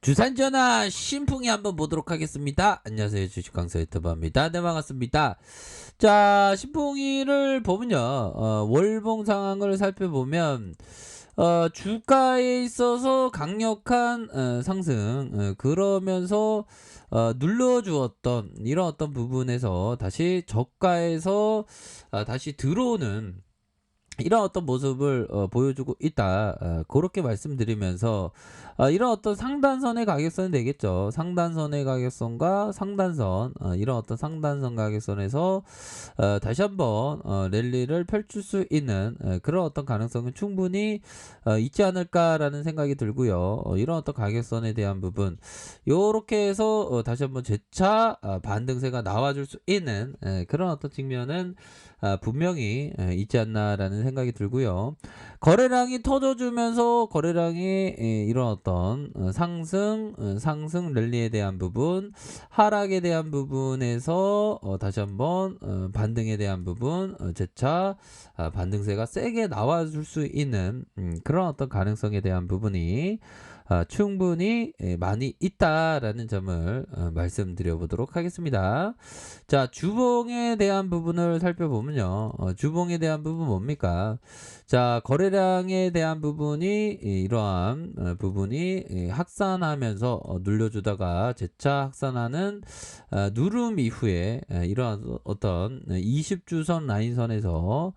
주산 전화 신풍이 한번 보도록 하겠습니다. 안녕하세요. 주식 강사 유튜버입니다. 네, 반갑습니다. 자, 신풍이를 보면요. 월봉 상황을 살펴보면 주가에 있어서 강력한 상승, 그러면서 눌러주었던 이런 어떤 부분에서 다시 저가에서 다시 들어오는 이런 어떤 모습을 보여주고 있다. 그렇게 말씀드리면서 이런 어떤 상단선의 가격선이 되겠죠. 상단선의 가격선과 상단선, 이런 어떤 상단선 가격선에서 다시 한번 랠리를 펼칠 수 있는 그런 어떤 가능성은 충분히 있지 않을까라는 생각이 들고요. 이런 어떤 가격선에 대한 부분, 요렇게 해서 다시 한번 재차 반등세가 나와줄 수 있는 그런 어떤 측면은 분명히 있지 않나라는 생각이 들고요. 거래량이 터져주면서 거래량이 이런 어떤 상승 랠리에 대한 부분, 하락에 대한 부분에서 다시 한번 반등에 대한 부분, 재차 반등세가 세게 나와줄 수 있는 그런 어떤 가능성에 대한 부분이 충분히 많이 있다라는 점을 말씀드려 보도록 하겠습니다. 자, 주봉에 대한 부분을 살펴보면요. 주봉에 대한 부분 뭡니까? 자, 거래량에 대한 부분이 이러한 부분이 확산하면서 눌려주다가 재차 확산하는 누름 이후에 이러한 어떤 20주선 라인선에서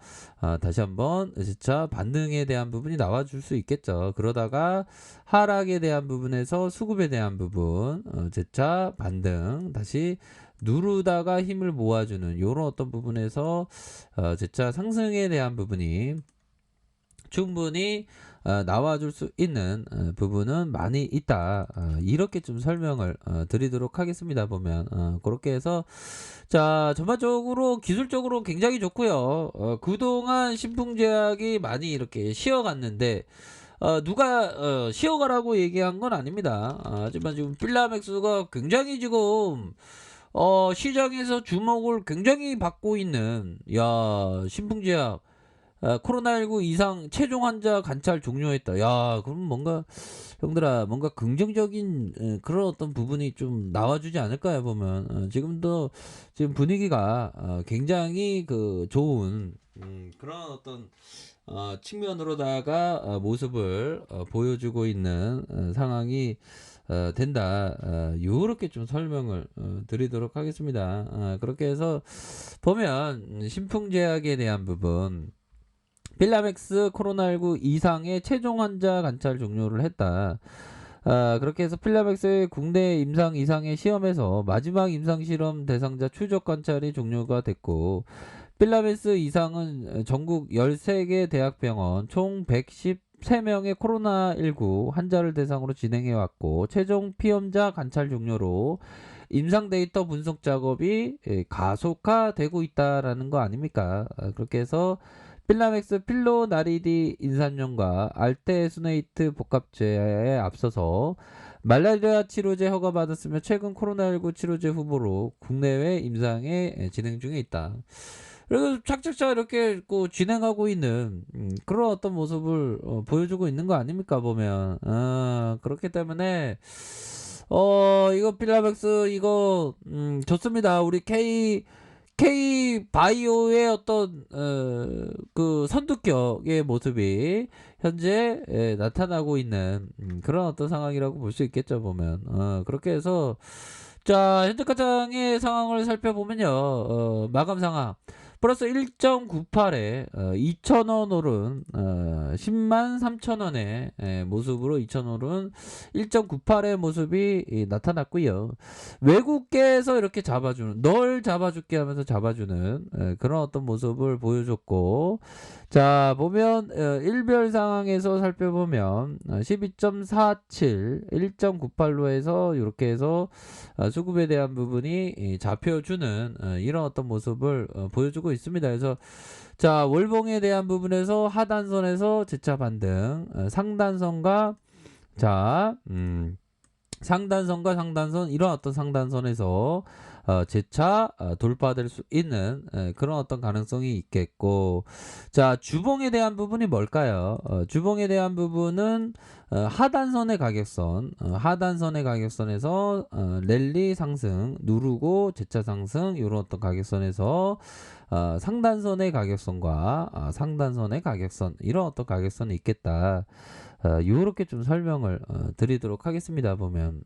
다시 한번 재차 반등에 대한 부분이 나와줄 수 있겠죠. 그러다가 하락에 대한 부분에서 수급에 대한 부분 재차 반등 다시 누르다가 힘을 모아주는 이런 어떤 부분에서 재차 상승에 대한 부분이 충분히 나와줄 수 있는 부분은 많이 있다. 이렇게 좀 설명을 드리도록 하겠습니다. 보면 그렇게 해서 자, 전반적으로 기술적으로 굉장히 좋고요. 그동안 신풍제약이 많이 이렇게 쉬어갔는데 누가 쉬어가라고 얘기한 건 아닙니다. 하지만 지금 필라맥스가 굉장히 지금 시장에서 주목을 굉장히 받고 있는, 야, 신풍제약 코로나19 이상 최종 환자 관찰 종료했다. 야, 그럼 뭔가 형들아, 뭔가 긍정적인 그런 어떤 부분이 좀 나와주지 않을까요? 보면 지금도 지금 분위기가 굉장히 그 좋은 그런 어떤 측면으로다가 모습을 보여주고 있는 상황이 된다. 요렇게 좀 설명을 드리도록 하겠습니다. 그렇게 해서 보면 신풍제약에 대한 부분, 필라맥스 코로나19 이상의 최종 환자 관찰 종료를 했다. 그렇게 해서 필라맥스의 국내 임상 이상의 시험에서 마지막 임상 실험 대상자 추적 관찰이 종료가 됐고, 필라맥스 이상은 전국 13개 대학병원 총 113명의 코로나19 환자를 대상으로 진행해왔고, 최종 피험자 관찰 종료로 임상 데이터 분석 작업이 가속화되고 있다라는 거 아닙니까? 그렇게 해서 필라맥스 필로나리디 인산염과 알테스네이트 복합제에 앞서서 말라리아 치료제 허가받았으며 최근 코로나19 치료제 후보로 국내외 임상에 진행 중에 있다. 그래서 착착착 이렇게 진행하고 있는 그런 어떤 모습을 보여주고 있는 거 아닙니까 보면. 그렇기 때문에 이거 필라맥스 이거 좋습니다. 우리 K 바이오의 어떤 그 선두격의 모습이 현재 나타나고 있는 그런 어떤 상황이라고 볼 수 있겠죠 보면. 그렇게 해서 자, 현재가장의 상황을 살펴보면요. 마감 상황 플러스 1.98에 2,000원 오른 10만 3천원의 모습으로 2,000원 오른 1.98의 모습이 나타났고요. 외국계에서 이렇게 잡아주는, 널 잡아줄게 하면서 잡아주는 그런 어떤 모습을 보여줬고, 자, 보면 일별 상황에서 살펴보면 12.47, 1.98로 해서 이렇게 해서 수급에 대한 부분이 잡혀주는 이런 어떤 모습을 보여주고 있습니다. 그래서 자, 월봉에 대한 부분에서 하단선에서 재차 반등, 상단선과 자, 상단선과 상단선 이런 어떤 상단선에서 재차 돌파될 수 있는 그런 어떤 가능성이 있겠고 자 주봉에 대한 부분이 뭘까요? 주봉에 대한 부분은 하단선의 가격선 하단선의 가격선에서 랠리 상승 누르고 재차 상승 이런 어떤 가격선에서 상단선의 가격선과 상단선의 가격선 이런 어떤 가격선이 있겠다. 요렇게 좀 설명을 드리도록 하겠습니다. 보면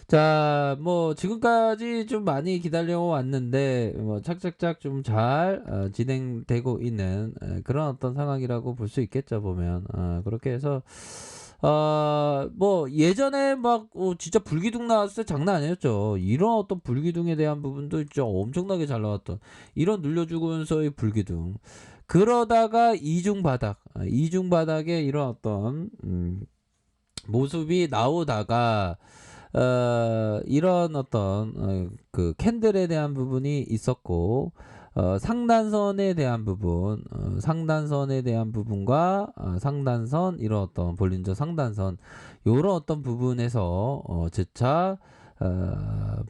자, 뭐 지금까지 좀 많이 기다려 왔는데 뭐 착착착 좀 잘 진행되고 있는 그런 어떤 상황이라고 볼 수 있겠죠. 보면 그렇게 해서 뭐 예전에 막 진짜 불기둥 나왔을 때 장난 아니었죠. 이런 어떤 불기둥에 대한 부분도 진짜 엄청나게 잘 나왔던 이런 눌려주면서의 불기둥. 그러다가 이중 바닥, 이중 바닥에 이런 어떤 모습이 나오다가 이런 어떤 그 캔들에 대한 부분이 있었고 상단선에 대한 부분, 상단선에 대한 부분과 상단선 이런 어떤 볼린저 상단선 요런 어떤 부분에서 재차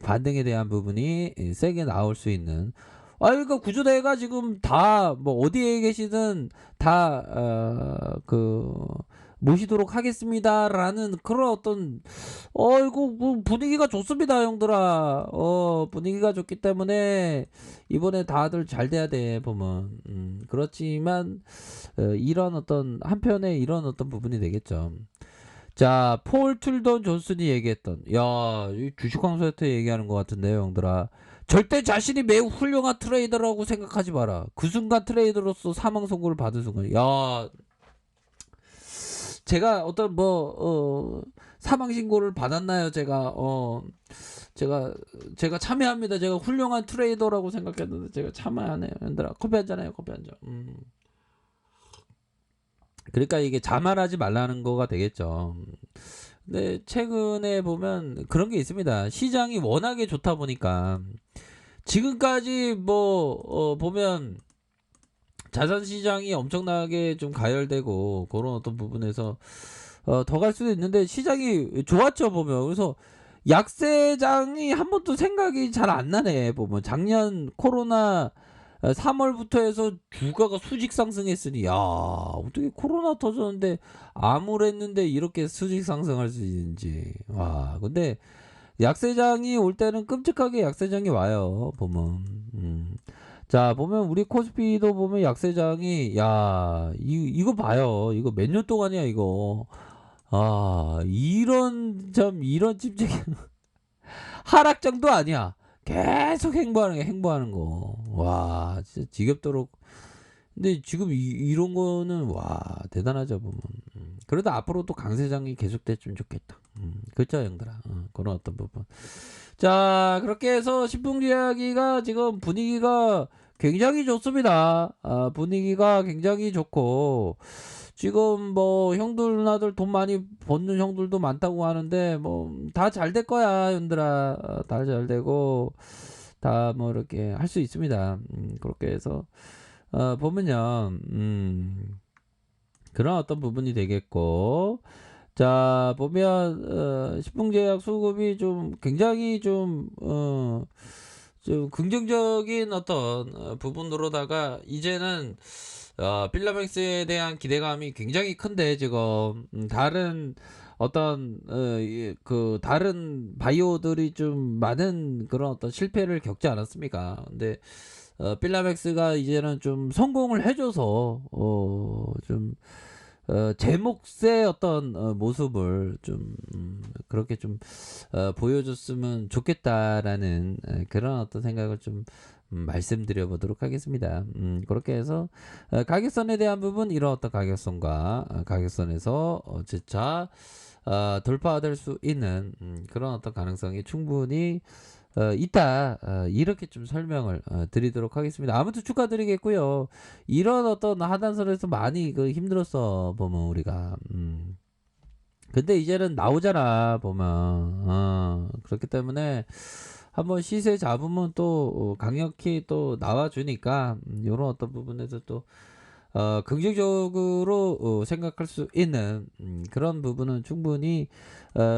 반등에 대한 부분이 세게 나올 수 있는 그러니까 구조대가 지금 다 뭐 어디에 계시든 다 모시도록 하겠습니다라는 그런 어떤 이거 뭐 분위기가 좋습니다, 형들아. 분위기가 좋기 때문에 이번에 다들 잘 돼야 돼 보면. 그렇지만 이런 어떤 한편에 이런 어떤 부분이 되겠죠. 자, 폴 툴던 존슨이 얘기했던 이 주식 강사한테 얘기하는 것 같은데요, 형들아. 절대 자신이 매우 훌륭한 트레이더라고 생각하지 마라. 그 순간 트레이더로서 사망 선고를 받은 순간. 제가 어떤 사망 신고를 받았나요? 제가 참여합니다. 제가 훌륭한 트레이더라고 생각했는데 제가 참여하네요. 얘들아, 커피 한잔 해요. 커피 한잔. 그러니까 이게 자만하지 말라는 거가 되겠죠. 근데 최근에 보면 그런 게 있습니다. 시장이 워낙에 좋다 보니까 지금까지 보면 자산 시장이 엄청나게 좀 가열되고 그런 어떤 부분에서 더 갈 수도 있는데 시장이 좋았죠 보면. 그래서 약세장이 한 번도 생각이 잘 안 나네 보면. 작년 코로나 3월부터 해서 주가가 수직 상승했으니 어떻게 코로나 터졌는데 암울했는데 이렇게 수직 상승할 수 있는지. 근데 약세장이 올 때는 끔찍하게 약세장이 와요 보면. 자 보면 우리 코스피도 보면 약세장이 이거 봐요. 이거 몇 년 동안이야 이거. 이런 찝찝 하락장도 아니야. 계속 행보하는 거. 진짜 지겹도록. 근데 지금 이런 거는 대단하죠 보면. 그래도 앞으로 또 강세장이 계속됐으면 좋겠다. 그렇죠 형들아. 그런 어떤 부분. 자 그렇게 해서 신풍제약이가 지금 분위기가 굉장히 좋습니다. 분위기가 굉장히 좋고 지금 형들 누나들 돈 많이 버는 형들도 많다고 하는데 다 잘 될 거야 형들아. 다 잘 되고 다 이렇게 할 수 있습니다. 그렇게 해서 보면요 그런 어떤 부분이 되겠고 자 보면 신풍제약 수급이 좀 굉장히 좀 긍정적인 어떤 부분으로다가 이제는 필라맥스에 대한 기대감이 굉장히 큰데 지금 다른 어떤 다른 바이오들이 좀 많은 그런 어떤 실패를 겪지 않았습니까? 근데 필라맥스가 이제는 좀 성공을 해줘서 좀 제 몫의 어떤 모습을 좀 그렇게 좀 보여줬으면 좋겠다라는 그런 어떤 생각을 좀 말씀드려 보도록 하겠습니다. 그렇게 해서 가격선에 대한 부분 이런 어떤 가격선과 가격선에서 재차 돌파될 수 있는 그런 어떤 가능성이 충분히 있다. 이렇게 좀 설명을 드리도록 하겠습니다. 아무튼 축하드리겠고요. 이런 어떤 하단선에서 많이 힘들었어 보면 우리가. 근데 이제는 나오잖아 보면. 그렇기 때문에 한번 시세 잡으면 또 강력히 또 나와주니까 이런 어떤 부분에서 또 긍정적으로 생각할 수 있는 그런 부분은 충분히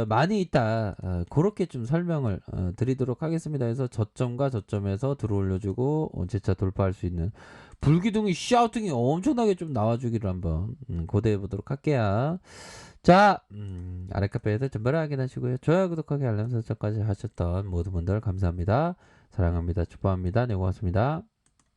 많이 있다. 고렇게 좀 설명을 드리도록 하겠습니다. 그래서 저점과 저점에서 들어올려 주고 재차 돌파할 수 있는 불기둥이 샤우팅이 엄청나게 좀 나와 주기를 한번 고대해 보도록 할게요. 자, 아랫카페에서 전반을 확인하시고요. 좋아요, 구독하기, 알람 설정까지 하셨던 모든 분들 감사합니다. 사랑합니다. 축복합니다. 네, 고맙습니다.